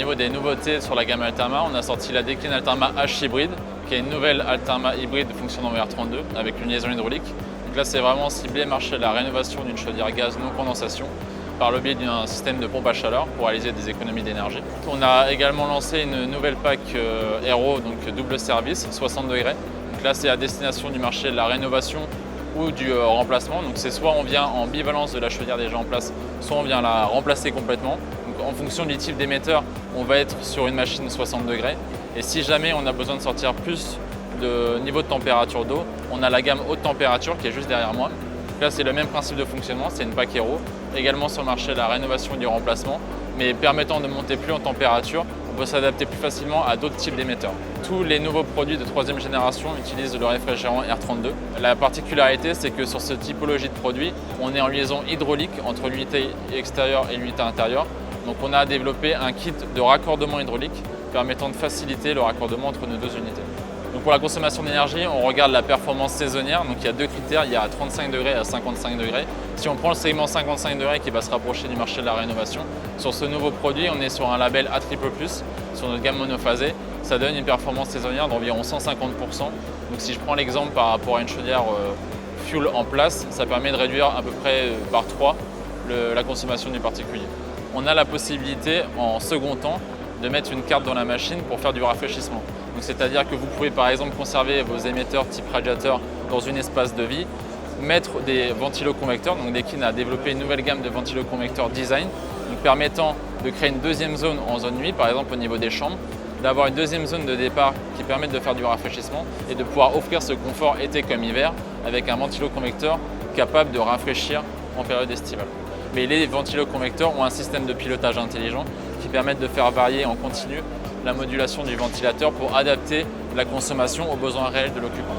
niveau des nouveautés sur la gamme Alterma, on a sorti la Deakin Alterma H Hybrid, qui est une nouvelle Alterma hybride fonctionnant en R32 avec une liaison hydraulique. Donc là, c'est vraiment ciblé marché de la rénovation d'une chaudière gaz non condensation par le biais d'un système de pompe à chaleur pour réaliser des économies d'énergie. On a également lancé une nouvelle pack Aero, donc double service, 60 degrés. Donc là, c'est à destination du marché de la rénovation ou du remplacement. Donc c'est soit on vient en bivalence de la chaudière déjà en place, soit on vient la remplacer complètement. Donc en fonction du type d'émetteur, on va être sur une machine 60 degrés. Et si jamais on a besoin de sortir plus de niveau de température d'eau, on a la gamme haute température qui est juste derrière moi. Donc là, c'est le même principe de fonctionnement, c'est une pack Aero, également sur le marché de la rénovation et du remplacement, mais permettant de monter plus en température. On peut s'adapter plus facilement à d'autres types d'émetteurs. Tous les nouveaux produits de troisième génération utilisent le réfrigérant R32. La particularité, c'est que sur cette typologie de produit, on est en liaison hydraulique entre l'unité extérieure et l'unité intérieure. Donc on a développé un kit de raccordement hydraulique permettant de faciliter le raccordement entre nos deux unités. Donc pour la consommation d'énergie, on regarde la performance saisonnière. Donc il y a deux critères, il y a à 35 degrés et à 55 degrés. Si on prend le segment 55 degrés qui va se rapprocher du marché de la rénovation, sur ce nouveau produit, on est sur un label A++, sur notre gamme monophasée. Ça donne une performance saisonnière d'environ 150%. Donc si je prends l'exemple par rapport à une chaudière fuel en place, ça permet de réduire à peu près par 3 la consommation du particulier. On a la possibilité en second temps de mettre une carte dans la machine pour faire du rafraîchissement. C'est-à-dire que vous pouvez par exemple conserver vos émetteurs type radiateur dans une espace de vie, mettre des ventiloconvecteurs. Donc Deakin a développé une nouvelle gamme de ventiloconvecteurs design, donc permettant de créer une deuxième zone en zone nuit, par exemple au niveau des chambres, d'avoir une deuxième zone de départ qui permet de faire du rafraîchissement et de pouvoir offrir ce confort été comme hiver avec un ventiloconvecteur capable de rafraîchir en période estivale. Mais les ventiloconvecteurs ont un système de pilotage intelligent qui permettent de faire varier en continu la modulation du ventilateur pour adapter la consommation aux besoins réels de l'occupant.